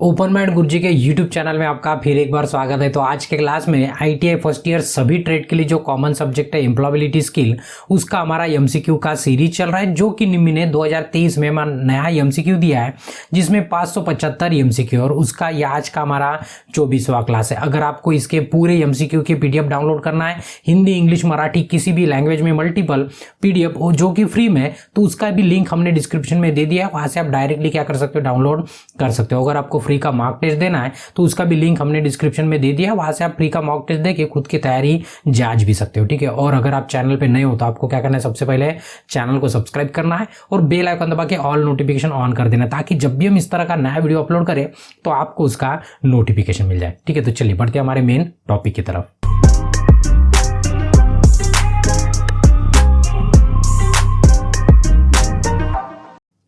Open mind गुरुजी के YouTube channel में आपका फिर एक बार स्वागत है। तो आज के क्लास में आईटीआई फर्स्ट ईयर सभी ट्रेड के लिए जो कॉमन सब्जेक्ट है एम्प्लॉयबिलिटी स्किल, उसका हमारा एमसीक्यू का सीरीज चल रहा है, जो कि निम्मी ने 2023 में नया एमसीक्यू दिया है जिसमें 575 एमसीक्यू और उसका ये आज का हमारा 24वां क्लास है। अगर आपको इसके पूरे एमसीक्यू के पीडीएफ डाउनलोड करना है, हिंदी इंग्लिश मराठी किसी भी लैंग्वेज में मल्टीपल पीडीएफ जो कि फ्री में, तो उसका भी लिंक हमने डिस्क्रिप्शन में दे दिया है, वहां से आप डायरेक्टली क्या कर सकते हो, डाउनलोड कर सकते हो। अगर आपको फ्री का मॉक टेस्ट देना है तो उसका भी लिंक हमने डिस्क्रिप्शन में दे दिया, वहां से आप फ्री का मॉक टेस्ट देके खुद की तैयारी जांच भी सकते हो, ठीक है। और अगर आप चैनल पे नए हो तो आपको क्या करना है, सबसे पहले चैनल को सब्सक्राइब करना है और बेल आइकन दबा के ऑल नोटिफिकेशन ऑन कर देना, ताकि जब भी हम इस तरह का नया वीडियो अपलोड करें तो आपको उसका नोटिफिकेशन मिल जाए, ठीक है। तो चलिए बढ़ते हैं हमारे मेन टॉपिक की तरफ।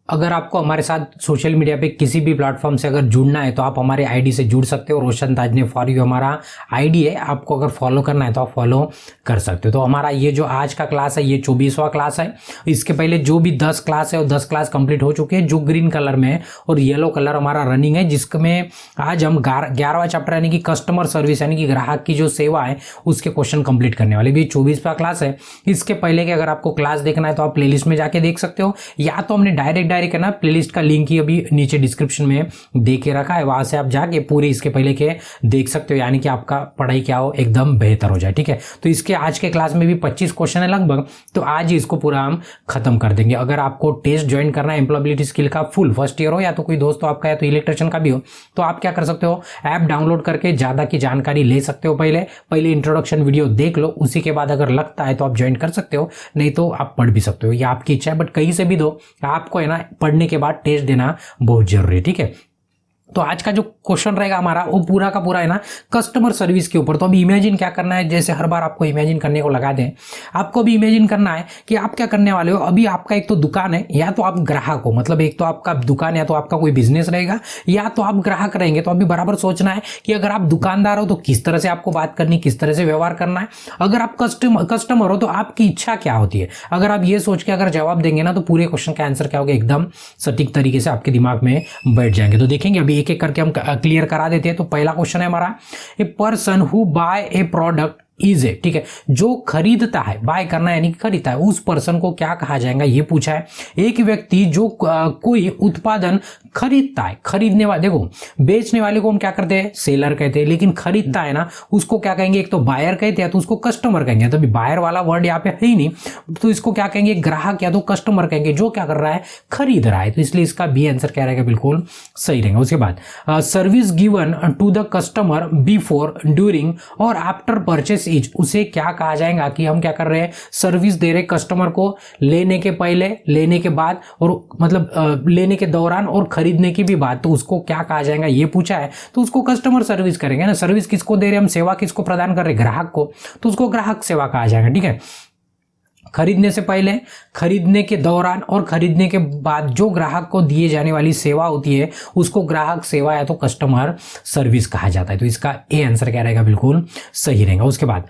अगर आपको हमारे साथ सोशल मीडिया पे किसी भी प्लेटफॉर्म से अगर जुड़ना है तो आप हमारे आईडी से जुड़ सकते हो। रोशन ताजने फॉर यू हमारा आईडी है, आपको अगर फॉलो करना है तो आप फॉलो कर सकते हो। तो हमारा ये जो आज का क्लास है ये 24वां क्लास है। इसके पहले जो भी 10 क्लास है वो 10 क्लास कंप्लीट हो चुके हैं, जो ग्रीन कलर में है, और येलो कलर हमारा रनिंग है, जिसमें आज हम 11वां चैप्टर यानी कि कस्टमर सर्विस यानी कि ग्राहक की जो सेवा है उसके क्वेश्चन कंप्लीट करने वाले। भी 24वां क्लास है। इसके पहले के अगर आपको क्लास देखना है तो आप प्लेलिस्ट में जाके देख सकते हो, या तो हमने डायरेक्ट करना, प्लेलिस्ट का लिंक ही अभी नीचे डिस्क्रिप्शन में दे के रखा है, वहां से आप जाके पूरे इसके पहले के देख सकते हो, यानी कि आपका पढ़ाई क्या हो एकदम बेहतर हो जाए, ठीक है। तो इसके आज के क्लास में भी 25 क्वेश्चन है लगभग, तो आज ही इसको पूरा हम खत्म कर देंगे। अगर आपको टेस्ट ज्वाइन करना है एम्प्लॉयबिलिटी स्किल का फुल फर्स्ट ईयर हो, या तो कोई दोस्त हो आपका, या तो इलेक्ट्रिशियन का भी हो, तो आप क्या कर सकते हो, ऐप डाउनलोड करके ज्यादा की जानकारी ले सकते हो। पहले इंट्रोडक्शन वीडियो देख लो, उसी के बाद अगर लगता है तो आप ज्वाइन कर सकते हो, नहीं तो आप पढ़ भी सकते हो, ये आपकी इच्छा है। बट कहीं से भी दो, आपको है ना पढ़ने के बाद टेस्ट देना बहुत जरूरी है, ठीक है। तो आज का जो क्वेश्चन रहेगा हमारा वो पूरा का पूरा है ना कस्टमर सर्विस के ऊपर। तो अभी इमेजिन क्या करना है, जैसे हर बार आपको इमेजिन करने को लगा दें, आपको अभी इमेजिन करना है कि आप क्या करने वाले हो। अभी आपका एक तो दुकान है, या तो आप ग्राहक हो, मतलब एक तो आपका दुकान या तो आपका कोई बिजनेस रहेगा, या तो आप ग्राहक रहेंगे। तो अभी बराबर सोचना है कि अगर आप दुकानदार हो तो किस तरह से आपको बात करनी, किस तरह से व्यवहार करना है। अगर आप कस्टमर हो तो आपकी इच्छा क्या होती है। अगर आप ये सोच के अगर जवाब देंगे ना तो पूरे क्वेश्चन का आंसर क्या होगा, एकदम सटीक तरीके से आपके दिमाग में बैठ जाएंगे। तो देखेंगे अभी एक एक करके हम क्लियर करा देते हैं। तो पहला क्वेश्चन है हमारा, a person who buy a product is a, ठीक है, जो खरीदता है, बाय करना यानी कि खरीदता है, उस पर्सन को क्या कहा जाएगा ये पूछा है। एक व्यक्ति जो कोई उत्पादन खरीदता है, खरीदने वाले, देखो बेचने वाले को हम क्या करते हैं, सेलर कहते हैं, लेकिन खरीदता है ना उसको क्या कहेंगे, एक तो बायर कहते हैं, तो उसको कस्टमर कहेंगे। तो बायर वाला वर्ड यहाँ पे है ही नहीं, तो इसको क्या कहेंगे, ग्राहक या तो कस्टमर कहेंगे, जो क्या कर रहा है, खरीद रहा है। तो इसलिए इसका बी आंसर क्या रहेगा, बिल्कुल सही रहेगा। उसके बाद service given to the customer before, during और आफ्टर परचेस इज, उसे क्या कहा जाएगा कि हम क्या कर रहे हैं, सर्विस दे रहे कस्टमर को, लेने के पहले, लेने के बाद, और मतलब लेने के दौरान और खरीदने की भी बात, तो उसको क्या कहा जाएगा ये पूछा है। तो उसको कस्टमर सर्विस करेंगे ना। सर्विस किसको दे रहे हम, सेवा किसको प्रदान कर रहे, ग्राहक को, तो उसको ग्राहक सेवा कहा जाएगा, ठीक है। खरीदने से पहले, खरीदने के दौरान और खरीदने के बाद जो ग्राहक को दिए जाने वाली सेवा होती है उसको ग्राहक सेवा या तो कस्टमर सर्विस कहा जाता है। तो इसका ए आंसर क्या रहेगा, बिल्कुल सही रहेगा। उसके बाद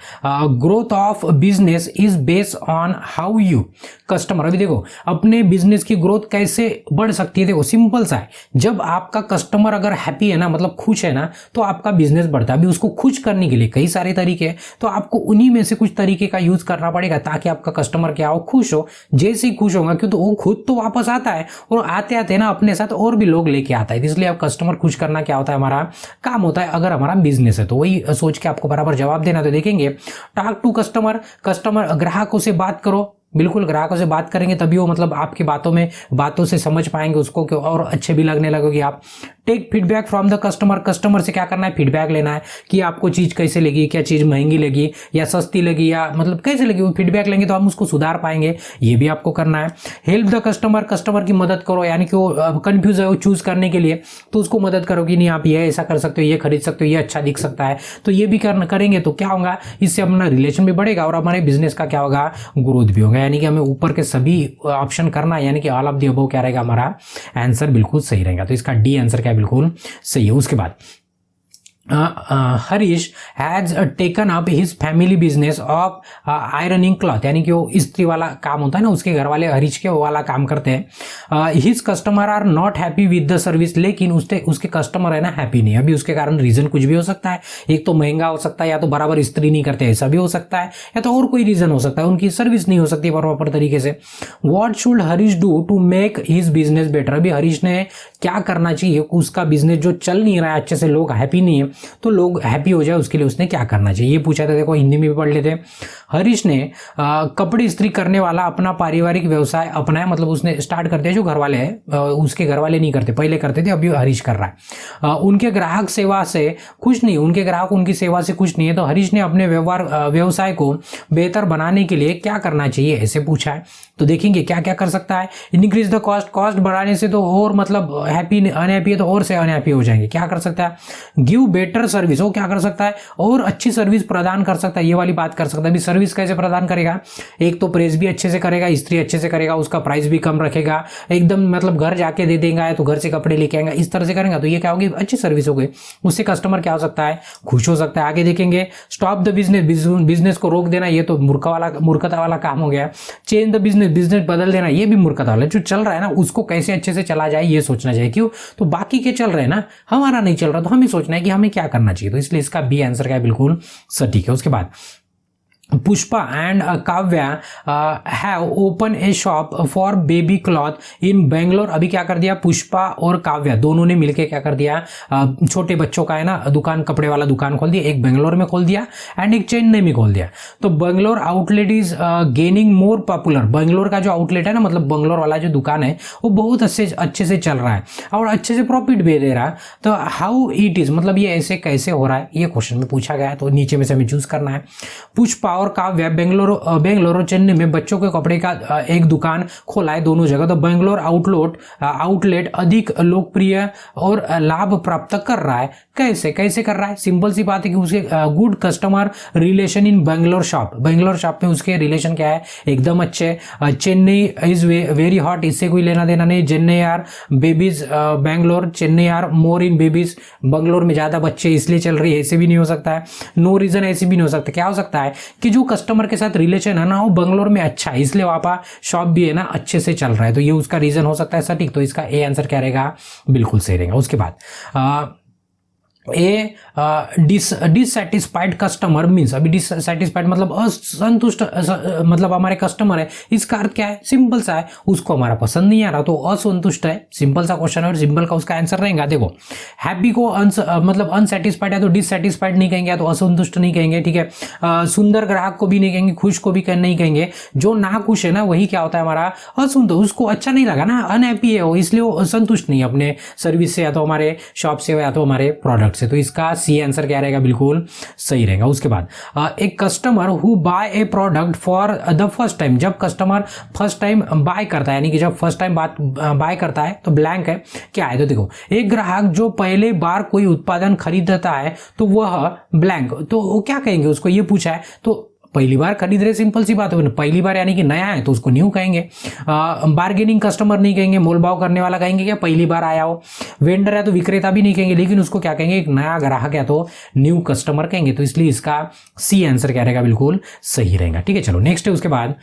growth of business is based on how you customer, अभी देखो अपने बिजनेस की ग्रोथ कैसे बढ़ सकती है। देखो सिंपल सा है, जब आपका कस्टमर अगर हैप्पी है ना, मतलब खुश है ना, तो आपका बिजनेस बढ़ता है। अभी उसको खुश करने के लिए कई सारे तरीके हैं, तो आपको उन्हीं में से कुछ तरीके का यूज करना पड़ेगा ताकि आपका कस्टमर क्या हो, खुश हो। जैसे ही खुश होगा, क्योंकि वो खुद तो वापस आता है और आते आते ना अपने साथ और भी लोग लेके आता है, इसलिए आप कस्टमर खुश करना क्या होता है, हमारा काम होता है अगर हमारा बिजनेस है। तो वही सोच के आपको बराबर जवाब देना। तो देखेंगे टॉक टू कस्टमर, कस्टमर ग्राहकों से बात करो, बिल्कुल ग्राहकों से बात करेंगे तभी वो मतलब आपकी बातों से समझ पाएंगे उसको, और अच्छे भी लगने लगोगे आप। Take feedback from the customer, customer से क्या करना है, फीडबैक लेना है कि आपको चीज कैसे लगी, क्या चीज महंगी लगी या सस्ती लगी, या मतलब कैसे लगी, वो फीडबैक लेंगे तो हम उसको सुधार पाएंगे, ये भी आपको करना है। हेल्प द कस्टमर, कस्टमर की मदद करो, यानी कि वो कंफ्यूज है वो चूज करने के लिए, तो उसको मदद करो कि नहीं आप ये ऐसा कर सकते हो, ये खरीद सकते हो, ये अच्छा दिख सकता है। तो ये भी करेंगे तो क्या होगा, इससे अपना रिलेशन भी बढ़ेगा और हमारे बिजनेस का क्या होगा, ग्रोथ भी होगा। यानी कि हमें ऊपर के सभी ऑप्शन करना है, यानी कि ऑल ऑफ द अबव क्या रहेगा, हमारा आंसर बिल्कुल सही रहेगा। तो इसका डी आंसर क्या बिल्कुल सही है। उसके बाद Harish has taken up his family business of ironing cloth, यानी कि वो इस्त्री वाला काम होता है ना, उसके घर वाले हरीश के वो वाला काम करते हैं। His customer are not happy with the service, लेकिन उसके कस्टमर है ना हैप्पी नहीं। अभी उसके कारण रीजन कुछ भी हो सकता है, एक तो महंगा हो सकता है, या तो बराबर इस्त्री नहीं करते ऐसा भी हो सकता है, या तो और कोई रीजन हो सकता है, उनकी सर्विस नहीं हो सकती प्रॉपर तरीके से। What should Harish do to make his business better, अभी हरीश ने क्या करना चाहिए, उसका बिजनेस जो चल नहीं रहा है अच्छे से, लोग हैप्पी नहीं है, तो लोग हैप्पी हो जाए उसके लिए उसने क्या करना चाहिए, ये पूछा था। देखो हिंदी में भी पढ़ लेते। हरीश ने कपड़े इस्त्री करने वाला अपना पारिवारिक व्यवसाय अपनाया, मतलब उसने स्टार्ट कर दिया, जो घर वाले हैं उसके घर वाले नहीं करते, पहले करते थे, अभी हरीश कर रहा है। उनके ग्राहक सेवा से खुश नहीं, उनके ग्राहक उनकी सेवा से खुश नहीं है, तो हरीश ने अपने व्यवसाय को बेहतर बनाने के लिए क्या करना चाहिए, ऐसे पूछा है। तो देखेंगे क्या क्या कर सकता है। इंक्रीज द कॉस्ट, कॉस्ट बढ़ाने से तो और मतलब हैप्पी अनहैप्पी है तो और से अनहैप्पी हो जाएंगे। क्या कर सकता है, गिव बेटर सर्विस, वो क्या कर सकता है, और अच्छी सर्विस प्रदान कर सकता है, ये वाली बात कर सकता है। अभी सर्विस कैसे प्रदान करेगा, एक तो प्रेस भी अच्छे से करेगा, इस्त्री अच्छे से करेगा, उसका प्राइस भी कम रखेगा, एकदम मतलब घर जाके दे देगा तो घर से कपड़े लेके आएगा, इस तरह से करेगा तो ये क्या होगी, अच्छी सर्विस हो गई, उससे कस्टमर क्या हो सकता है, खुश हो सकता है। आगे देखेंगे, स्टॉप द बिजनेस, बिजनेस को रोक देना, ये तो मूर्खता वाला काम हो गया। चेंज द बिजनेस बदल देना, ये भी मूर्खता वाला, जो चल रहा है ना उसको कैसे अच्छे से चला जाए ये सोचना चाहिए। क्यों, तो बाकी के चल रहे हैं ना, हमारा नहीं चल रहा, तो हमें सोचना है कि हमें क्या करना चाहिए, तो इसलिए इसका बी आंसर क्या है, बिल्कुल सटीक है। उसके बाद Pushpa and Kavya have open A shop for baby cloth in Bangalore. अभी क्या कर दिया, पुष्पा और काव्या दोनों ने मिलकर क्या कर दिया, छोटे बच्चों का है ना दुकान, कपड़े वाला दुकान खोल दिया, एक बेंगलोर में खोल दिया एंड एक चेन्नई में खोल दिया। तो Bangalore outlet is gaining more popular, Bangalore का जो आउटलेट है ना, मतलब बेंगलोर वाला जो दुकान है वो बहुत अच्छे से चल रहा है और अच्छे से प्रॉफिट भी दे रहा है। तो हाउ इट इज, मतलब ये ऐसे कैसे हो रहा है, ये क्वेश्चन में पूछा गया है, तो नीचे में से हमें चूज करना है। पुष्पा और काव्या बेंगलोर और चेन्नई में बच्चों के कपड़े का एक दुकान खोला है, दोनों जगह। तो बेंगलोर आउटलेट अधिक लोकप्रिय और लाभ प्राप्त कर रहा है। कैसे कर रहा है, सिंपल सी बात है कि उसके good customer relation in Bangalore shop में उसके रिलेशन क्या है, एकदम अच्छे। चेन्नई इज वेरी हॉट, इससे कोई लेना देना नहीं। Chennai are babies, Bangalore Chennai are more in babies, Bangalore में ज्यादा बच्चे इसलिए चल रही है, ऐसे भी नहीं हो सकता है। नो रीजन, ऐसे भी नहीं हो सकता। क्या हो सकता है कि जो कस्टमर के साथ रिलेशन है ना वो बेंगलोर में अच्छा है, इसलिए वहां पर शॉप भी है ना अच्छे से चल रहा है, तो ये उसका रीजन हो सकता है सटीक। तो इसका ए आंसर क्या रहेगा, बिल्कुल सही रहेगा। उसके बाद ए डिससेटिस्फाइड कस्टमर मीन्स, अभी डिससेटिस्फाइड मतलब असंतुष्ट, मतलब हमारे कस्टमर है, इसका अर्थ क्या है, सिंपल सा है, उसको हमारा पसंद नहीं आ रहा तो असंतुष्ट है। सिंपल सा क्वेश्चन है और सिंपल का उसका आंसर रहेगा। देखो हैप्पी को मतलब अनसेटिस्फाइड है तो डिससेटिस्फाइड नहीं कहेंगे, या तो असंतुष्ट नहीं कहेंगे, ठीक है। सुंदर ग्राहक को भी नहीं कहेंगे, खुश को भी नहीं कहेंगे। जो ना खुश है ना वही क्या होता है हमारा असंतुष्ट, उसको अच्छा नहीं लगा ना, अनहैप्पी है वो, इसलिए वो असंतुष्ट नहीं है अपने सर्विस से, या तो हमारे शॉप से, या तो हमारे प्रोडक्ट से। तो इसका सी आंसर क्या रहेगा, बिल्कुल सही रहेगा। उसके बाद एक customer who buy a product for the first time, जब कस्टमर फर्स्ट टाइम बाय करता है, यानी कि जब फर्स्ट टाइम बाय करता है तो ब्लैंक है, क्या है, तो देखो एक ग्राहक जो पहले बार कोई उत्पादन खरीदता है तो वह ब्लैंक, तो वो क्या कहेंगे, उसको ये पूछा है। तो पहली बार खरीद रहे, सिंपल सी बात है, पहली बार यानी कि नया है तो उसको न्यू कहेंगे। बार्गेनिंग कस्टमर नहीं कहेंगे, मोलभाव करने वाला कहेंगे, क्या पहली बार आया हो। वेंडर है तो विक्रेता भी नहीं कहेंगे, लेकिन उसको क्या कहेंगे, एक नया ग्राहक है तो न्यू कस्टमर कहेंगे। तो इसलिए इसका सी आंसर क्या रहेगा, बिल्कुल सही रहेगा। ठीक है, चलो नेक्स्ट है। उसके बाद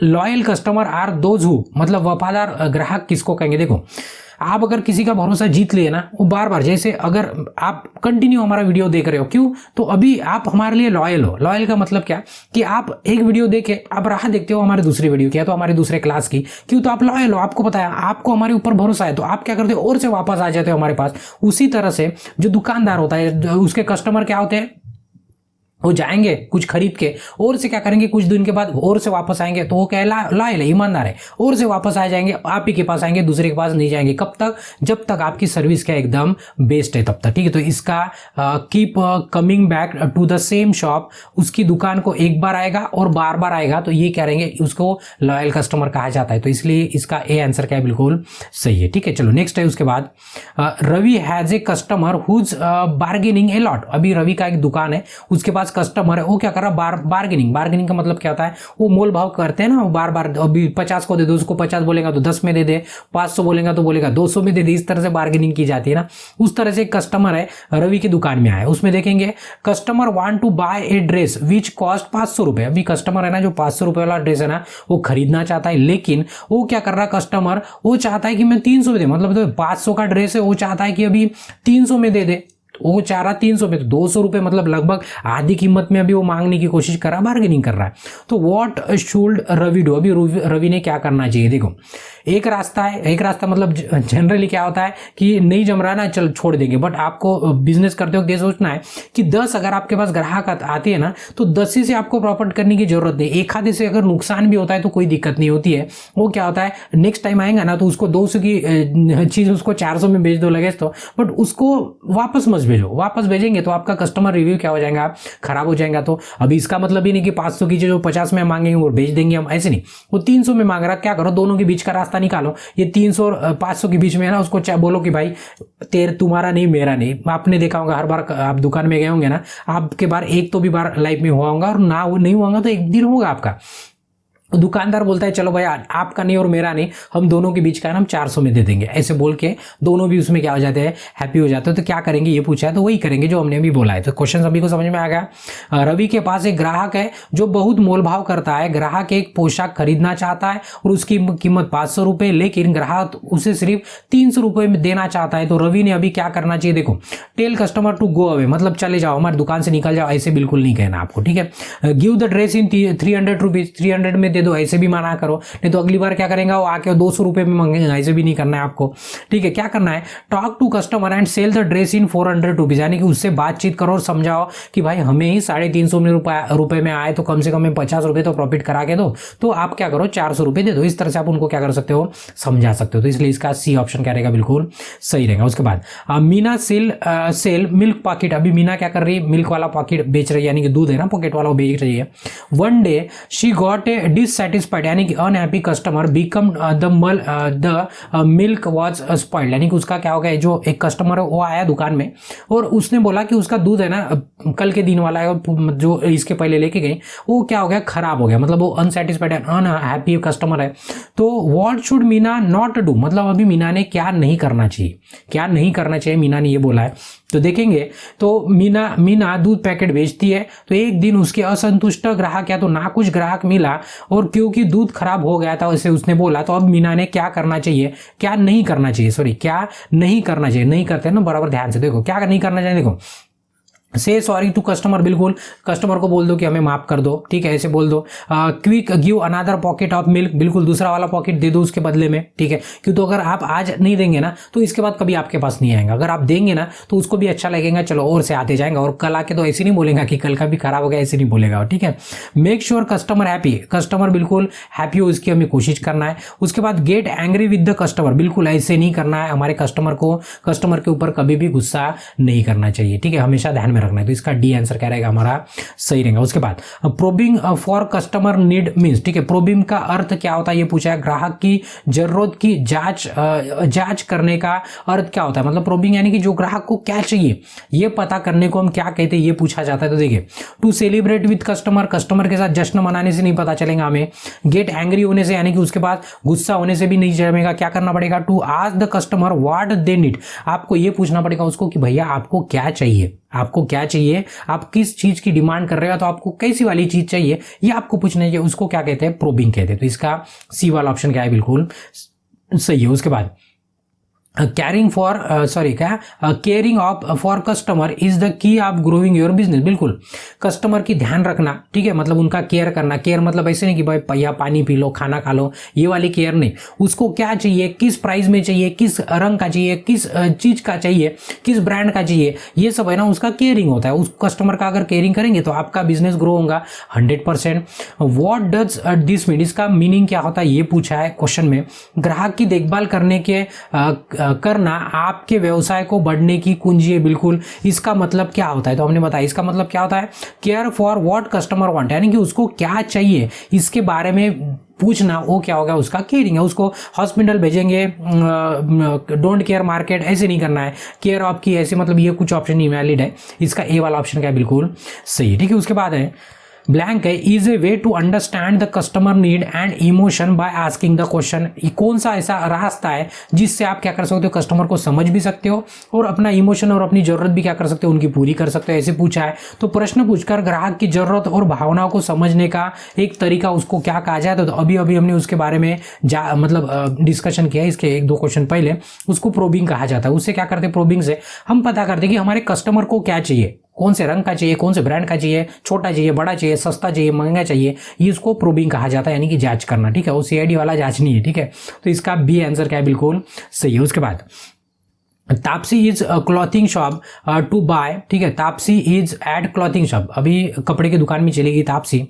loyal customer are those who, मतलब वफादार ग्राहक किसको कहेंगे। देखो आप अगर किसी का भरोसा जीत लिए ना, वो बार बार, जैसे अगर आप कंटिन्यू हमारा वीडियो देख रहे हो, क्यों, तो अभी आप हमारे लिए लॉयल हो। लॉयल का मतलब क्या, कि आप एक वीडियो देखे आप राह देखते हो हमारे दूसरे वीडियो की, या तो हमारे दूसरे क्लास की, क्यों, तो आप लॉयल हो, आपको पता है, आपको हमारे ऊपर भरोसा है, तो आप क्या करते हो, और से वापस आ जाते हो हमारे पास। उसी तरह से जो दुकानदार होता है, उसके कस्टमर क्या होते हैं, वो जाएंगे कुछ खरीद के, और से क्या करेंगे, कुछ दिन के बाद और से वापस आएंगे, तो वो क्या लॉयल है, ईमानदार है, और से वापस आ जाएंगे, आप ही के पास आएंगे, दूसरे के पास नहीं जाएंगे। कब तक, जब तक आपकी सर्विस क्या एकदम बेस्ट है तब तक। ठीक है, तो इसका keep coming back to the same shop, उसकी दुकान को एक बार आएगा और बार बार आएगा, तो ये क्या रहेंगे, उसको लॉयल कस्टमर कहा जाता है। तो इसलिए इसका ए आंसर क्या है, बिल्कुल सही है। ठीक है, चलो नेक्स्ट है। उसके बाद Ravi has a customer whose bargaining a lot, अभी रवि का एक दुकान है, उसके पास कस्टमर है, वो क्या कर रहा है, बार्गेनिंग का मतलब क्या होता है, वो मोल भाव करते हैं ना, बार बार अभी 50 को दे दो, उसको 50 बोलेगा तो 10 में दे दे, 500 बोलेगा तो बोलेगा 200 में दे दे, इस तरह से बार्गेनिंग की जाती है ना। उस तरह से एक कस्टमर है रवि की दुकान में आया, उसमें देखेंगे customer want to buy a dress which cost 500 रुपए। अभी कस्टमर है ना जो 500 रुपए वाला ड्रेस है ना वो खरीदना चाहता है, लेकिन वो क्या कर रहा है कस्टमर, वो चाहता है कि मैं 300 में दे, मतलब तो 500 का ड्रेस है, वो चाहता है कि अभी 300 में दे दे, वो चाह रहा 300 में, तो 200 रुपए मतलब लगभग आधी कीमत में अभी वो मांगने की कोशिश कर रहा है, बार्गेनिंग कर रहा है। तो व्हाट शुड रवि डू, अभी रवि ने क्या करना चाहिए, देखो एक रास्ता है, एक रास्ता मतलब जनरली क्या होता है कि नहीं जम रहा ना, चल छोड़ देंगे, बट आपको बिजनेस करते वक्त ये सोचना है कि 10 अगर आपके पास ग्राहक आते हैं ना तो 10 ही से आपको प्रॉफिट करने की जरूरत नहीं, एक आधे से अगर नुकसान भी होता है तो कोई दिक्कत नहीं होती है। वो क्या होता है नेक्स्ट टाइम आएगा ना तो उसको 200 की चीज उसको 400 में बेच दो लगे तो, बट उसको वापस मत भेजो, वापस भेजेंगे तो आपका कस्टमर रिव्यू क्या हो जाएगा, खराब हो जाएगा। तो अभी इसका मतलब ही नहीं कि 500 की जो 50 में मांगेंगे वो बेच देंगे हम, ऐसे नहीं, वो 300 में मांग रहा, क्या करो दोनों के बीच का रास्ता निकालो, ये 300 और 500 के बीच में है ना, उसको बोलो कि भाई तुम्हारा नहीं मेरा नहीं। आपने देखा होगा हर बार आप दुकान में गए होंगे ना, आपके बार एक तो भी बार लाइफ में हुआ होगा, और ना वो नहीं हुआ तो एक दिन होगा आपका। दुकानदार बोलता है चलो भाई आपका नहीं और मेरा नहीं, हम दोनों के बीच का है ना हम 400 में दे देंगे, ऐसे बोल के दोनों भी उसमें क्या हो जाते हैं, हैप्पी हो जाते हैं। तो क्या करेंगे, ये पूछा है तो वही करेंगे जो हमने अभी बोला है। तो क्वेश्चन सभी को समझ में आ गया। रवि के पास एक ग्राहक है जो बहुत मोल भाव करता है, ग्राहक एक पोशाक खरीदना चाहता है और उसकी कीमत 500 रुपए, लेकिन ग्राहक उसे सिर्फ 300 रुपए में देना चाहता है। तो रवि ने अभी क्या करना चाहिए, देखो tell customer to go away, मतलब चले जाओ, हमारी दुकान से निकल जाओ, ऐसे बिल्कुल नहीं कहना आपको, ठीक है। Give the dress in 300 rupees, 300 में दे दो, ऐसे भी मना करो, नहीं तो अगली बार क्या करेंगे वो आके 200 रुपए में मांगेगा, ऐसे भी नहीं करना है आपको, ठीक है। क्या करना है, talk to customer and sell the dress in 400 rupees, यानी कि उससे बातचीत करो और समझाओ कि भाई हमें ही 350 रुपए में आए तो कम से कम में 50 रुपए तो प्रॉफिट करा के दो, तो आप क्या करो 400 रुपए दे दो। इस तरह से आप उनको क्या कर सकते हो, समझा सकते हो। तो इसलिए इसका सी ऑप्शन क्या रहेगा, बिल्कुल सही रहेगा। उसके बाद मीना सेल मिल्क पॉकेट, अभी मीना क्या कर रही है, मिल्क वाला पॉकेट बेच रही है, यानी कि दूध है ना पॉकेट वाला वो बेच रही है। One day she got a dissatisfied, यानी कि unhappy customer become the milk was spoiled, यानी कि उसका क्या हो गया, जो एक कस्टमर है वो आया दुकान में और उसने बोला कि उसका दूध है ना कल के दिन वाला है, जो इसके पहले लेके गई वो क्या हो गया, खराब हो गया, मतलब वो अनसेटिस्फाइड अनहैप्पी कस्टमर है। तो what should Meena not do, मतलब अभी मीना ने क्या नहीं करना चाहिए, क्या नहीं करना चाहिए मीना ने ये बोला है। तो देखेंगे तो मीना दूध पैकेट बेचती है, तो एक दिन उसके असंतुष्ट ग्राहक या तो ना कुछ ग्राहक मिला और क्योंकि दूध खराब हो गया था वैसे उसने बोला, तो अब मीना ने क्या करना चाहिए, क्या नहीं करना चाहिए, सॉरी क्या नहीं करना चाहिए, नहीं करते ना बराबर ध्यान से देखो क्या नहीं करना चाहिए। देखो से सॉरी टू कस्टमर, बिल्कुल कस्टमर को बोल दो कि हमें माफ कर दो, ठीक है, ऐसे बोल दो। Quick give another pocket of milk, बिल्कुल दूसरा वाला पॉकेट दे दो उसके बदले में, ठीक है। क्यों, तो अगर आप आज नहीं देंगे ना तो इसके बाद कभी आपके पास नहीं आएगा, अगर आप देंगे ना तो उसको भी अच्छा लगेगा, चलो और से आते जाएंगे, और कल आके तो ऐसे नहीं बोलेगा कि कल का भी खराब हो गया, ऐसे नहीं बोलेगा, ठीक है। Make sure customer happy, customer बिल्कुल हैप्पी हो इसकी हमें कोशिश करना है। उसके बाद get angry with the customer, बिल्कुल ऐसे नहीं करना है, हमारे कस्टमर के ऊपर कभी भी गुस्सा नहीं करना चाहिए, ठीक है, हमेशा ध्यान में रखना है। तो इसका डी आंसर क्या रहेगा हमारा, सही रहेगा। उसके बाद probing for customer need means, ठीक है, प्रोबिंग का अर्थ क्या होता है ये पूछा है, ग्राहक की जरूरत की जांच करने का अर्थ क्या होता है, मतलब प्रोबिंग यानी कि जो ग्राहक को क्या चाहिए ये पता करने को हम क्या कहते हैं, ये पूछा जाता है। तो देखिए to celebrate with customer, customer के साथ जश्न मनाने से नहीं पता चलेगा हमें। गेट एंग्री होने से, यानी कि उसके बाद गुस्सा होने से भी नहीं जमेगा, क्या करना पड़ेगा, to ask the customer what they need, आपको ये पूछना पड़ेगा उसको कि भैया आपको क्या चाहिए, आपको क्या चाहिए, आप किस चीज की डिमांड कर रहे हो, तो आपको कैसी वाली चीज चाहिए ये आपको पूछना चाहिए, उसको क्या कहते हैं, प्रोबिंग कहते हैं। तो इसका सी वाला ऑप्शन क्या है, बिल्कुल सही है। उसके बाद carrying for caring of for customer is the key of growing your business, बिल्कुल कस्टमर की ध्यान रखना, ठीक है, मतलब उनका केयर करना। केयर मतलब ऐसे नहीं कि भाई भैया पानी पी लो, खाना खा लो, ये वाली केयर नहीं, उसको क्या चाहिए, किस प्राइस में चाहिए, किस रंग का चाहिए, किस चीज का चाहिए, किस ब्रांड का चाहिए, ये सब है ना उसका केयरिंग होता है। उस कस्टमर का अगर केयरिंग करेंगे तो आपका बिजनेस ग्रो होगा 100%। व्हाट डज दिस मीन, इसका मीनिंग क्या होता है ये पूछा है क्वेश्चन में। ग्राहक की देखभाल करने के करना आपके व्यवसाय को बढ़ने की कुंजी है। बिल्कुल, इसका मतलब क्या होता है तो हमने बताया, इसका मतलब क्या होता है, care for what customer want, यानी कि उसको क्या चाहिए इसके बारे में पूछना, वो क्या होगा, उसका केयरिंग है। उसको हॉस्पिटल भेजेंगे, डोंट केयर मार्केट, ऐसे नहीं करना है, केयर आपकी ऐसे, मतलब ये कुछ ऑप्शन इनवैलिड है, इसका ए वाला ऑप्शन क्या है, बिल्कुल सही है। ठीक है, उसके बाद है ब्लैंक है, is a way to understand the customer need and emotion by asking the question. कौन सा ऐसा रास्ता है जिससे आप क्या कर सकते हो, कस्टमर को समझ भी सकते हो और अपना इमोशन और अपनी जरूरत भी क्या कर सकते हो, उनकी पूरी कर सकते हो, ऐसे पूछा है। तो प्रश्न पूछकर ग्राहक की जरूरत और भावनाओं को समझने का एक तरीका, उसको क्या कहा जाए, तो अभी अभी हमने उसके बारे में मतलब डिस्कशन किया, इसके 1-2 क्वेश्चन पहले, उसको प्रोबिंग कहा जाता है। उससे क्या करते हैं, प्रोबिंग से हम पता करते कि हमारे कस्टमर को क्या चाहिए, कौन से रंग का चाहिए, कौन से ब्रांड का चाहिए, छोटा चाहिए, बड़ा चाहिए, सस्ता चाहिए, महंगा चाहिए, ये इसको प्रोबिंग कहा जाता है, यानी कि जांच करना। ठीक है, वो सीआईडी वाला जांच नहीं है। ठीक है, तो इसका बी आंसर क्या है, बिल्कुल सही है। उसके बाद Taapsee is clothing shop to buy, ठीक है, Taapsee is at clothing shop, अभी कपड़े की दुकान में चलेगी Taapsee,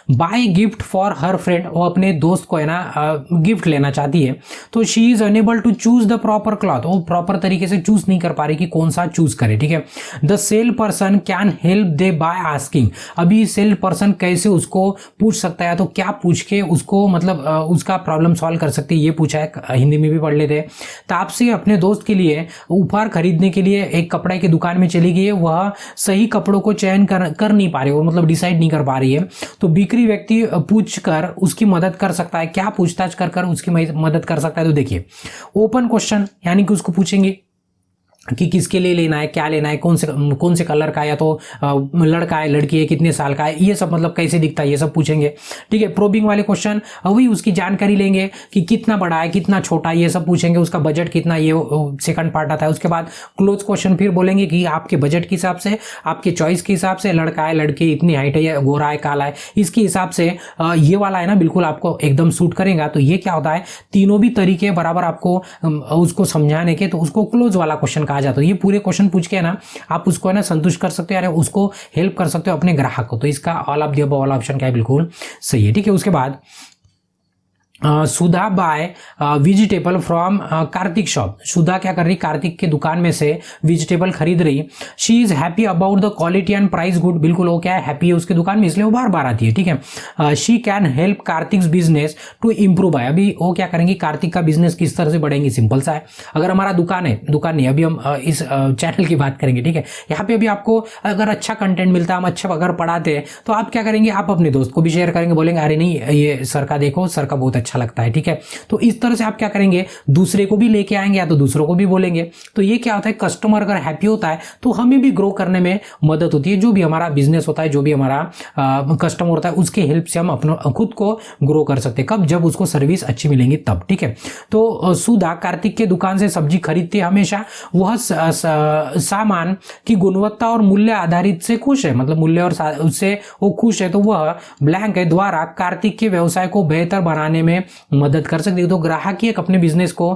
buy gift for her friend, वो अपने दोस्त को है ना गिफ्ट लेना चाहती है, तो she is unable to choose the proper cloth, वो प्रॉपर तरीके से चूज नहीं कर पा रही कि कौन सा चूज करे। ठीक है, the cell person can help they by asking, अभी सेल पर्सन कैसे उसको पूछ सकता है, तो क्या पूछ के उसको मतलब उसका प्रॉब्लम सॉल्व कर सकती है, ये पूछा है, हिंदी में भी पढ़ लेते हैं। तापसी अपने दोस्त के लिए उपहार खरीदने के लिए एक कपड़े की दुकान में चली गई है, वह सही कपड़ों को चयन कर नहीं पा रही, वो मतलब डिसाइड नहीं कर पा रही है, तो बिक्री व्यक्ति पूछकर उसकी मदद कर सकता है, क्या पूछताछ कर उसकी मदद कर सकता है, तो देखिए ओपन क्वेश्चन, यानी कि उसको पूछेंगे कि किसके लिए लेना है, क्या लेना है, कौन से कलर का, या तो लड़का है, लड़की है, कितने साल का है, ये सब मतलब कैसे दिखता है, ये सब पूछेंगे। ठीक है, प्रोबिंग वाले क्वेश्चन वही उसकी जानकारी लेंगे कि कितना बड़ा है, कितना छोटा है, ये सब पूछेंगे, उसका बजट कितना, ये सेकंड पार्ट आता है। उसके बाद क्लोज क्वेश्चन फिर बोलेंगे कि आपके बजट के हिसाब से, आपके चॉइस के हिसाब से, लड़का है, लड़की, इतनी हाइट है, गोरा है, काला है, इसके हिसाब से ये वाला है ना बिल्कुल आपको एकदम सूट करेगा। तो ये क्या होता है, तीनों भी तरीके बराबर आपको उसको समझाने के, तो उसको क्लोज वाला क्वेश्चन कहा जाता है। ये पूरे क्वेश्चन पूछ के ना आप उसको है ना संतुष्ट कर सकते हो, यानी उसको हेल्प कर सकते हो अपने ग्राहक को। तो इसका ऑल ऑफ द अबव वाला ऑप्शन क्या है, बिल्कुल सही है। ठीक है, उसके बाद Sudha buy vegetable from Karthik shop, Sudha क्या कर रही, कार्तिक के दुकान में से वेजिटेबल खरीद रही। She is happy about the quality and price good, बिल्कुल वो क्या है, हैप्पी है उसके दुकान में, इसलिए वो बार बार आती है। ठीक है, she can help Kartik business to improve है, अभी वो क्या करेंगे, कार्तिक का बिजनेस किस तरह से बढ़ेंगे, सिंपल सा है। अगर हमारा दुकान है, दुकान नहीं, अभी हम इस चैनल की बात करेंगे। ठीक है, यहाँ पे अभी आपको अगर अच्छा कंटेंट मिलता है, हम अच्छा अगर पढ़ाते हैं, तो आप क्या करेंगे, आप अपने दोस्त को भी शेयर करेंगे, बोलेंगे अरे नहीं ये सर का देखो, सर का बहुत अच्छा लगता है। ठीक है, तो इस तरह से आप क्या करेंगे, दूसरे को भी लेके आएंगे या तो दूसरों को भी बोलेंगे। तो ये क्या होता है, कस्टमर अगर हैप्पी होता है तो हमें भी ग्रो करने में मदद होती है। जो भी हमारा बिजनेस होता है, जो भी हमारा कस्टमर होता है, उसके हेल्प से हम अपना खुद को ग्रो कर सकते हैं। कब, जब उसको सर्विस अच्छी मिलेंगी तब। ठीक है, तो सुधा कार्तिक के दुकान से सब्जी खरीदती है हमेशा, वह सामान की गुणवत्ता और मूल्य आधारित से खुश है, मतलब मूल्य और उससे वो खुश है, तो वह ब्लैंक है द्वारा कार्तिक के व्यवसाय को बेहतर बनाने में मदद कर सकती है। तो ग्राहक ही एक अपने बिजनेस को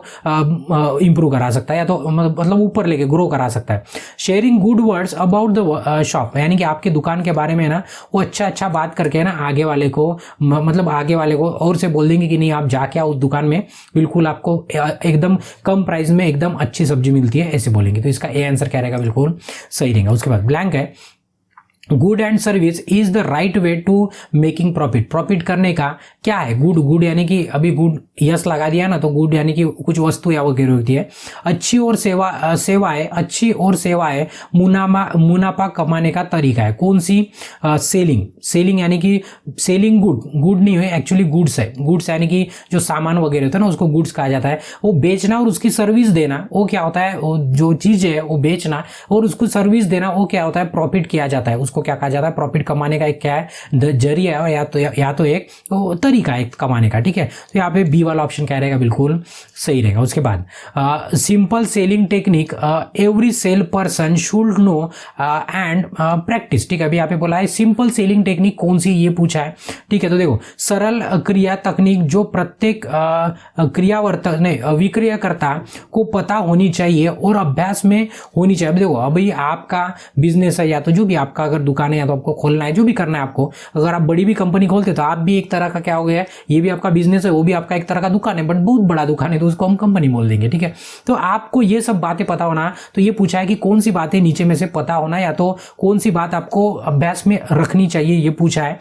इंप्रूव करा सकता है, या तो मतलब ऊपर लेके ग्रो करा सकता है। Sharing good words about the shop, यानी कि आपके दुकान के बारे में ना वो अच्छा बात करके ना आगे वाले को मतलब आगे वाले को और से बोल देंगे कि नहीं आप जाके आओ उस दुकान में, बिल्कुल आपको एकदम कम प्राइस में एकदम अच्छी सब्जी मिलती है, ऐसे बोलेंगे। तो इसका ए आंसर क्या रहेगा, बिल्कुल सही रहेगा। उसके बाद ब्लैंक है, good and service is the right way to making profit, profit करने का क्या है, गुड यानी कि अभी गुड यस लगा दिया ना, तो गुड यानी कि कुछ वस्तु या वगैरह होती है। अच्छी और सेवाएं, अच्छी और सेवाएं मुनाफा कमाने का तरीका है, कौन सी, सेलिंग यानी कि सेलिंग गुड नहीं है, एक्चुअली गुड्स है, गुड्स यानी कि जो सामान वगैरह होता है ना उसको गुड्स कहा जाता है। वो बेचना और उसकी सर्विस देना, वो क्या होता है, वो जो चीज है वो बेचना और उसको सर्विस देना, वो क्या होता है, प्रॉफिट किया जाता है, उसको क्या कहा जाता है, प्रॉफिट कमाने का एक क्या है, जरिया है, या तो एक तरीका है कमाने का। ठीक है, तो यहाँ पे बी वाला ऑप्शन क्या रहेगा, बिल्कुल सही रहेगा। उसके बाद simple selling technique every cell person should know and practice. ठीक है, अभी यहाँ पे बोला है सिंपल सेलिंग टेक्निक कौन सी, ये पूछा है। ठीक है, तो देखो सरल क्रिया तकनीक जो प्रत्येक विक्रयकर्ता को पता होनी चाहिए और अभ्यास में होनी चाहिए। अभी देखो अभी आपका बिजनेस है, या तो जो भी आपका अगर दुकान है या तो आपको खोलना है, जो भी करना है आपको, अगर आप बड़ी भी कंपनी खोलते तो आप भी एक तरह का क्या हो गया, ये भी आपका बिजनेस है, वो भी आपका एक तरह का दुकान है, बट बहुत बड़ा दुकान है तो उसको हम कंपनी बोल देंगे, ठीक है। तो आपको ये सब बातें पता होना, तो ये पूछा है कि कौन सी बातें नीचे में से पता होना या तो कौन सी बात आपको अभ्यास में रखनी चाहिए, ये पूछा है।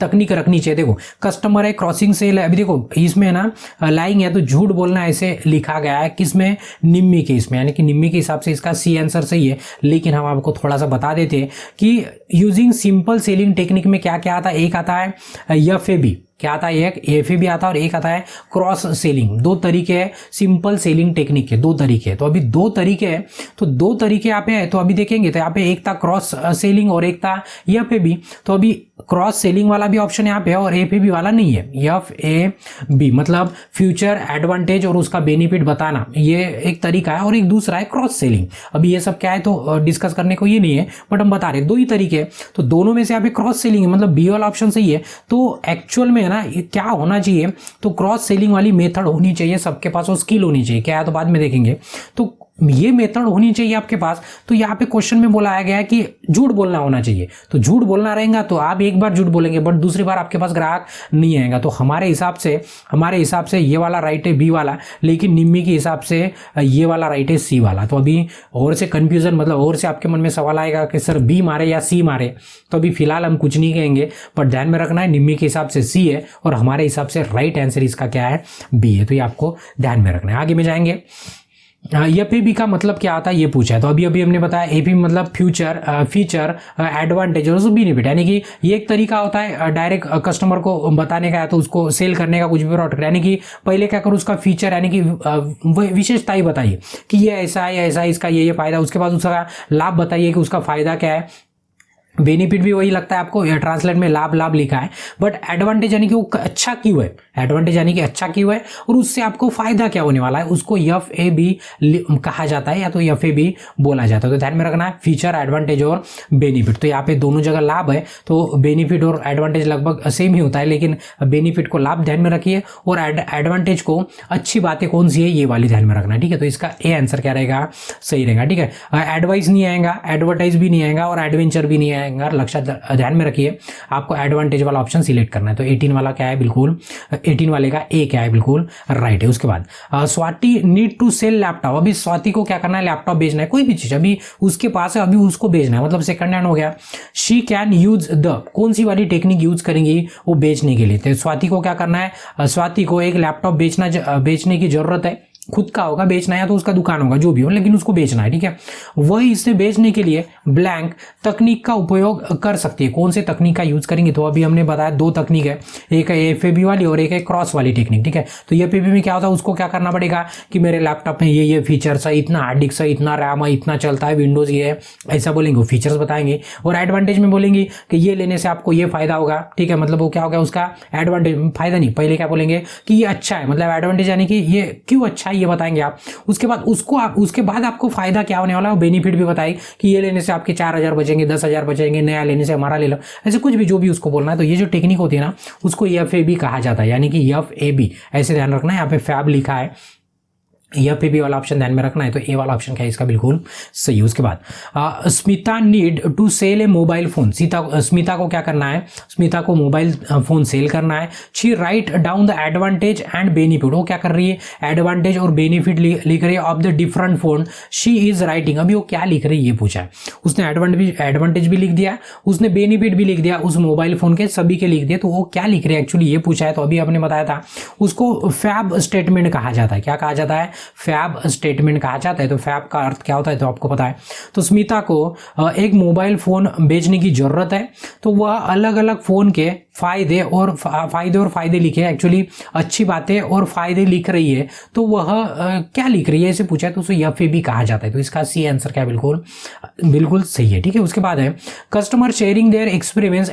तकनीक रखनी चाहिए। देखो कस्टमर है, क्रॉसिंग सेल है, अभी देखो इसमें ना लाइंग है तो झूठ बोलना ऐसे लिखा गया है किसमें, निम्मी के इसमें, यानी कि निम्मी के हिसाब से इसका सी आंसर सही है। लेकिन हम आपको थोड़ा सा बता देते हैं कि यूजिंग सिंपल सेलिंग टेक्निक में क्या क्या आता है। एक आता है एफएबी, क्या आता है, एक एफएबी आता है और एक आता है क्रॉस सेलिंग। दो तरीके हैं सिंपल सेलिंग टेक्निक के, दो तरीके हैं। तो अभी दो तरीके हैं, तो दो तरीके यहाँ पे है, तो अभी देखेंगे तो यहाँ पे एक था क्रॉस सेलिंग और एक था एफएबी। तो अभी क्रॉस सेलिंग वाला भी ऑप्शन यहाँ पे है और एफएबी वाला नहीं है। एफएबी मतलब फ्यूचर एडवांटेज और उसका बेनिफिट बताना, ये एक तरीका है, और एक दूसरा है क्रॉस सेलिंग। अभी ये सब क्या है तो डिस्कस करने को ये नहीं है, बट हम बता रहे दो ही तरीके हैं। तो दोनों में से यहाँ पे क्रॉस सेलिंग है, मतलब बी वाला ऑप्शन सही है। तो एक्चुअल में है ना ये क्या होना चाहिए, तो क्रॉस सेलिंग वाली मेथड होनी चाहिए सबके पास, और स्किल होनी चाहिए। क्या है तो बाद में देखेंगे। तो ये मेथड होनी चाहिए आपके पास। तो यहाँ पे क्वेश्चन में बोला गया है कि झूठ बोलना होना चाहिए। तो झूठ बोलना रहेगा तो आप एक बार झूठ बोलेंगे बट दूसरी बार आपके पास ग्राहक नहीं आएगा। तो हमारे हिसाब से ये वाला राइट है बी वाला, लेकिन निम्मी के हिसाब से ये वाला राइट है सी वाला। तो अभी और से कंफ्यूजन, मतलब और से आपके मन में सवाल आएगा कि सर बी मारे या सी मारे, तो अभी फिलहाल हम कुछ नहीं कहेंगे, पर ध्यान में रखना है निम्मी के हिसाब से सी है और हमारे हिसाब से राइट आंसर इसका क्या है, बी है। तो ये आपको ध्यान में रखना है। आगे में जाएंगे। एफएबी का मतलब क्या आता है ये पूछा है। तो अभी हमने बताया एफएबी मतलब फीचर एडवांटेज और बेनिफिट, यानी कि ये एक तरीका होता है डायरेक्ट कस्टमर को बताने का या तो उसको सेल करने का कुछ भी प्रोडक्ट, यानी कि पहले क्या करो उसका फीचर यानी कि विशेषता ही बताइए कि ये ऐसा है, ऐसा इसका ये फायदा, उसके बाद उसका लाभ बताइए कि उसका फायदा क्या है। बेनिफिट भी वही लगता है आपको, ट्रांसलेट में लाभ लिखा है, बट एडवांटेज यानी कि वो अच्छा क्यों है, एडवांटेज यानी कि अच्छा क्यों है और उससे आपको फायदा क्या होने वाला है, उसको एफएबी कहा जाता है या तो एफएबी बोला जाता है। तो ध्यान में रखना है फीचर एडवांटेज और बेनिफिट। तो यहाँ पे दोनों जगह लाभ है, तो बेनिफिट और एडवांटेज लगभग सेम ही होता है, लेकिन बेनिफिट को लाभ ध्यान में रखिए और एडवांटेज को अच्छी बातें कौन सी है ये वाली ध्यान में रखना है, ठीक है। तो इसका ए आंसर क्या रहेगा, सही रहेगा, ठीक है। एडवाइस नहीं आएगा, एडवर्टाइज भी नहीं आएगा और एडवेंचर भी नहीं आएगा। लक्ष्य ध्यान में रखिए, आपको एडवांटेज वाला ऑप्शन सिलेक्ट करना है। तो 18 वाला क्या है, बिल्कुल 18 वाले का ए क्या है, बिल्कुल राइट है। उसके बाद Swati need to sell laptop. अभी स्वाति को क्या करना है, लैपटॉप बेचना है, कोई भी चीज अभी उसके पास है, अभी उसको बेचना है, मतलब सेकंड हैंड हो गया। शी कैन यूज द, कौन सी वाली टेक्निक यूज करेंगी वो बेचने के लिए। तो स्वाति को क्या करना है, स्वाति को एक लैपटॉप बेचने की जरूरत है, खुद का होगा बेचना है तो उसका दुकान होगा जो भी हो, लेकिन उसको बेचना है, ठीक है। वही इसे बेचने के लिए ब्लैंक तकनीक का उपयोग कर सकती है। कौन से तकनीक का यूज करेंगे, तो अभी हमने बताया दो तकनीक है, एक है एफएबी वाली और एक है क्रॉस वाली टेक्निक, ठीक है। तो एफएबी में क्या होता है, उसको क्या करना पड़ेगा कि मेरे लैपटॉप में ये फीचर्स है, इतना हार्ड डिस्क है, इतना रैम है, इतना चलता है, विंडोज ये है, ऐसा बोलेंगे, वो फीचर्स बताएंगे। और एडवांटेज में बोलेंगे कि ये लेने से आपको ये फायदा होगा, ठीक है, मतलब वो क्या होगा उसका एडवांटेज, फायदा नहीं, पहले क्या बोलेंगे कि ये अच्छा है, मतलब एडवांटेज यानी कि ये क्यों अच्छा है ये बताएंगे आप। उसके बाद आपको फायदा क्या होने वाला है, बेनिफिट भी बताइए कि ये लेने से आपके 4000 बचेंगे, 10,000 बचेंगे, नया लेने से हमारा ले लो, ऐसे कुछ भी जो भी उसको बोलना है। तो ये जो टेक्निक होती है ना उसको एफएबी कहा जाता है, यानी कि एफएबी ऐसे ध्यान रखना है। यहाँ पे फैब लिखा है, एफएबी वाला ऑप्शन ध्यान में रखना है, तो ए वाला ऑप्शन क्या है इसका, बिल्कुल सही है। उसके बाद Smita need to sell a mobile phone. Smita को क्या करना है, स्मिता को मोबाइल फोन सेल करना है। She write down the advantage and benefit, वो क्या कर रही है, एडवांटेज और बेनिफिट लिख रही है of the different phone she is writing. अभी वो क्या लिख रही है ये पूछा है, उसने एडवांटेज भी लिख दिया, उसने बेनिफिट भी लिख दिया, उस मोबाइल फोन के सभी के लिख दिए, तो वो क्या लिख रहे हैं एक्चुअली ये पूछा है। तो अभी आपने बताया था उसको फैब स्टेटमेंट कहा जाता है। क्या कहा जाता है, फैब स्टेटमेंट कहा जाता है। तो फैब का अर्थ क्या होता है तो आपको पता है। तो स्मिता को एक मोबाइल फोन बेचने की जरूरत है, तो वह अलग अलग फोन के फायदे और फायदे लिखे, एक्चुअली अच्छी बातें और फायदे लिख रही है, तो वह क्या लिख रही है इसे पूछा है, तो उसे एफएबी कहा जाता है। तो इसका सी आंसर क्या है, बिल्कुल सही है, ठीक है। उसके बाद है customer sharing their experience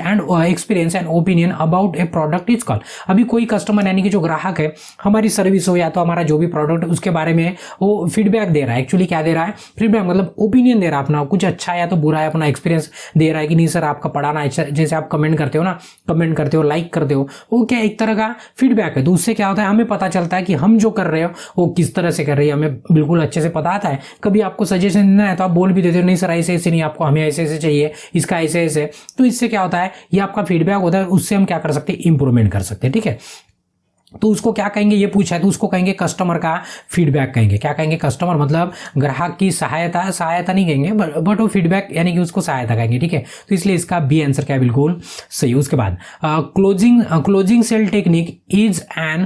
and opinion about A product is called. अभी कोई कस्टमर यानी कि जो ग्राहक है, हमारी सर्विस हो या तो हमारा जो भी प्रोडक्ट उसके बारे में वो फीडबैक दे रहा है। एक्चुअली क्या दे रहा है, फीडबैक मतलब ओपिनियन दे रहा है अपना, कुछ अच्छा है या तो बुरा है, अपना एक्सपीरियंस दे रहा है कि नहीं सर आपका पढ़ाना अच्छा, जैसे आप कमेंट करते हो ना, कमेंट कमेंट करते हो, लाइक करते हो, वो क्या एक तरह का फीडबैक है। तो उससे क्या होता है, हमें पता चलता है कि हम जो कर रहे हो वो किस तरह से कर रहे हैं, हमें बिल्कुल अच्छे से पता आता है। कभी आपको सजेशन देना है तो आप बोल भी देते हो, नहीं सर ऐसे ऐसे नहीं, आपको हमें ऐसे ऐसे चाहिए, इसका ऐसे ऐसे। तो इससे क्या होता है, ये आपका फीडबैक होता है, उससे हम क्या कर सकते हैं, इंप्रूवमेंट कर सकते हैं। ठीक है, तो उसको क्या कहेंगे, ये पूछा है तो उसको कहेंगे कस्टमर का फीडबैक कहेंगे। क्या कहेंगे, कस्टमर मतलब ग्राहक की सहायता नहीं कहेंगे, बट वो फीडबैक यानी कि उसको सहायता कहेंगे। ठीक है, तो इसलिए इसका बी आंसर क्या है, बिल्कुल सही। उसके बाद closing sale technique is an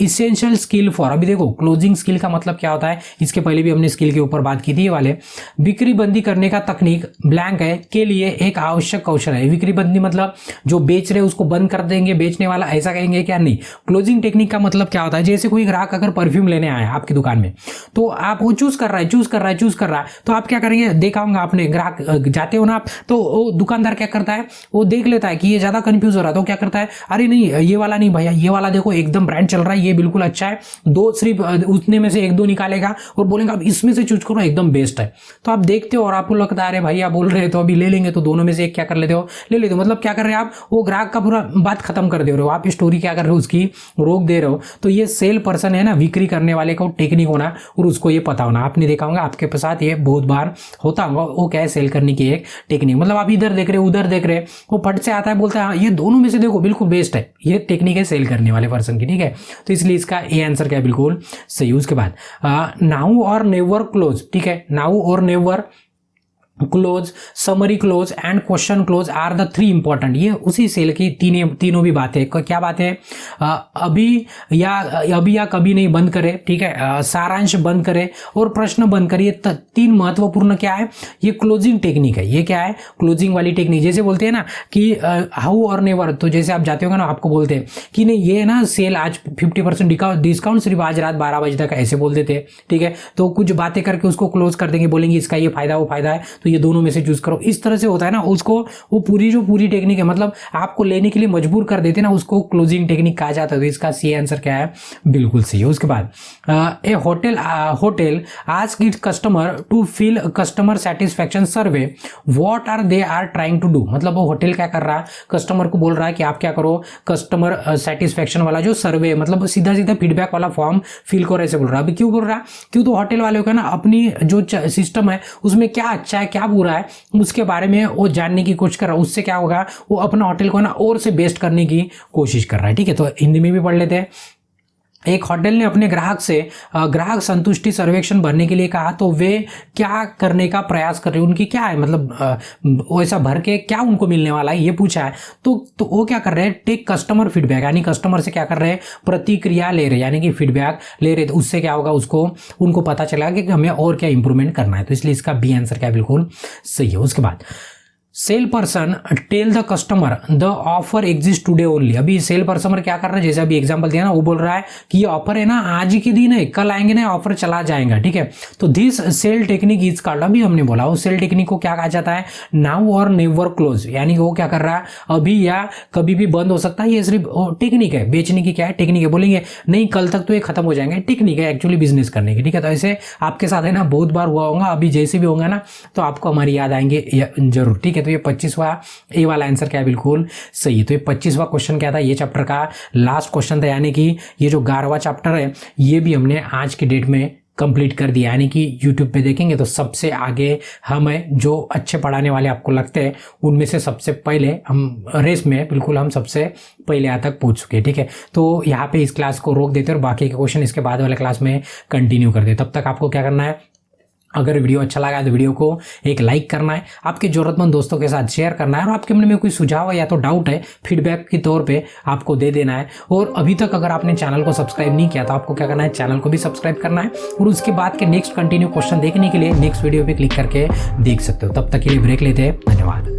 essential skill for. अभी देखो क्लोजिंग स्किल का मतलब क्या होता है, इसके पहले भी हमने स्किल के ऊपर बात की थी, ये वाले बिक्री बंदी करने का तकनीक ब्लैंक है के लिए एक आवश्यक कौशल है। बिक्री बंदी मतलब जो बेच रहे उसको बंद कर देंगे बेचने वाला, ऐसा कहेंगे क्या, नहीं। क्लोजिंग टेक्निक का मतलब क्या होता है, जैसे कोई ग्राहक अगर परफ्यूम लेने आया आपकी दुकान में, तो आप वो चूज कर रहा है, तो आप क्या करेंगे, देखा होगा आपने, ग्राहक जाते हो ना आप, तो वो दुकानदार क्या करता है, वो देख लेता है कि ये ज्यादा कंफ्यूज हो रहा है, तो क्या करता है, अरे नहीं ये वाला नहीं भैया, ये वाला देखो एकदम ब्रांड चल रहा है, ये बिल्कुल अच्छा है, दो सिर्फ उतने में से एक दो निकालेगा और बोलेगा अब इसमें से चूज करो, एकदम बेस्ट है। तो आप देखते हो और आपको लगता है अरे भैया बोल रहे हैं तो अभी ले लेंगे, तो दोनों में से एक क्या कर लेते हो, ले लेते हो। मतलब क्या कर रहे हो आप, वो ग्राहक का पूरा बात खत्म कर दे रहे हो, आप स्टोरी क्या कर रहे हो, उसकी रोक दे रहे हो। तो ये सेल पर्सन है ना, बिक्री करने वाले का टेक्निक होना और उसको ये पता होना। आपने देखा होगा आपके साथ ये बहुत बार होता होगा, वो क्या है, सेल करने की एक टेक्निक। मतलब आप इधर देख रहे हो उधर देख रहे, वो फट से आता है, बोलता है हाँ ये दोनों में से देखो बिल्कुल बेस्ट है, ये टेक्निक है सेल करने वाले पर्सन की। ठीक है, तो इसलिए इसका ए आंसर क्या है, बिल्कुल सही। उसके बाद नाउ और नेवर क्लोज। ठीक है, नाउ और never close, summary close and question close are the three important. ये उसी सेल की तीनों भी बातें। क्या बातें हैं, अभी या कभी नहीं बंद करे। ठीक है, सारांश बंद करे और प्रश्न बंद करे। ये तीन महत्वपूर्ण क्या है, ये क्लोजिंग टेक्निक है। ये क्या है, क्लोजिंग वाली टेक्निक। जैसे बोलते हैं ना कि हाउ और नेवर, तो जैसे आप जाते होगा ना, आपको बोलते हैं कि नहीं ये ना सेल आज 50% डिस्काउंट सिर्फ आज रात 12 बजे तक, ऐसे बोल देते हैं। ठीक है, तो कुछ बातें करके उसको क्लोज कर देंगे, बोलेंगे इसका ये फायदा वो फायदा है, तो ये दोनों में से चूज करो। इस तरह से होता है ना, उसको वो पूरी टेक्निक है, मतलब आपको लेने के लिए मजबूर कर देते ना, उसको क्लोजिंग टेक्निक कहा जाता है। तो इसका सी आंसर क्या है, बिल्कुल सही है। उसके बाद a hotel ask its customer to fill customer satisfaction survey, what are they are trying to do. मतलब वो होटल क्या कर रहा है, कस्टमर को बोल रहा है कि आप क्या करो, कस्टमर सेटिस्फेक्शन वाला जो सर्वे, मतलब सीधा फीडबैक वाला फॉर्म फिल करो, ऐसे बोल रहा है। अभी क्यों बोल रहा है, क्यों, तो होटल वाले को ना अपनी जो सिस्टम है उसमें क्या अच्छा है क्या बुरा है उसके बारे में वो जानने की कोशिश कर रहा है। उससे क्या होगा, वो अपना होटल को ना और से बेस्ट करने की कोशिश कर रहा है। ठीक है, तो हिंदी में भी पढ़ लेते हैं। एक होटल ने अपने ग्राहक से ग्राहक संतुष्टि सर्वेक्षण भरने के लिए कहा, तो वे क्या करने का प्रयास कर रहे हैं, उनकी क्या है, मतलब वैसा भर के क्या उनको मिलने वाला है, ये पूछा है। तो वो क्या कर रहे हैं, टेक कस्टमर फीडबैक, यानी कस्टमर से क्या कर रहे हैं, प्रतिक्रिया ले रहे हैं, यानी कि फीडबैक ले रहे। तो उससे क्या होगा, उनको पता चला कि हमें और क्या इंप्रूवमेंट करना है। तो इसलिए इसका बी आंसर क्या बिल्कुल सही है। उसके बाद sale person tell the customer the offer exist today only. अभी सेल पर्सन क्या कर रहा है, जैसे अभी एग्जांपल दिया ना, वो बोल रहा है कि ये ऑफर है ना आज ही के दिन है, कल आएंगे ना ऑफर चला जाएगा। ठीक है, तो this sale technique is called, अभी हमने बोला वो सेल टेक्निक को क्या कहा जाता है, नाउ और नेवर क्लोज, यानी वो क्या कर रहा है, अभी या कभी भी बंद हो सकता है। ये सिर्फ टेक्निक है, बेचने की क्या है, टेक्निक है। बोलेंगे नहीं कल तक तो ये खत्म हो जाएंगे, टेक्निक है एक्चुअली बिजनेस करने की। ठीक है, तो ऐसे आपके साथ है ना बहुत बार हुआ होगा, अभी जैसे भी होगा ना तो आपको हमारी याद आएंगे जरूर। ठीक है, तो ये 25वां ए वाला आंसर क्या है, बिल्कुल सही है। तो ये 25वां क्वेश्चन क्या था, ये चैप्टर का लास्ट क्वेश्चन था, यानी कि ये जो 11वां चैप्टर है ये भी हमने आज की डेट में कंप्लीट कर दिया। यानी कि YouTube पे देखेंगे तो सबसे आगे हम है, जो अच्छे पढ़ाने वाले आपको लगते हैं उनमें से सबसे पहले हम रेस में बिल्कुल हम सबसे पहले यहाँ तक पहुंच चुके हैं। ठीक है, तो यहाँ पे इस क्लास को रोक देते और बाकी के क्वेश्चन इसके बाद वाले क्लास में कंटिन्यू करते। तब तक आपको क्या करना है, अगर वीडियो अच्छा लगा तो वीडियो को एक लाइक करना है, आपके जरूरतमंद दोस्तों के साथ शेयर करना है, और आपके मन में कोई सुझाव है या तो डाउट है फीडबैक के तौर पे आपको दे देना है। और अभी तक अगर आपने चैनल को सब्सक्राइब नहीं किया तो आपको क्या करना है, चैनल को भी सब्सक्राइब करना है, और उसके बाद के नेक्स्ट कंटिन्यू क्वेश्चन देखने के लिए नेक्स्ट वीडियो पे क्लिक करके देख सकते हो। तब तक के लिए ब्रेक लेते हैं, धन्यवाद।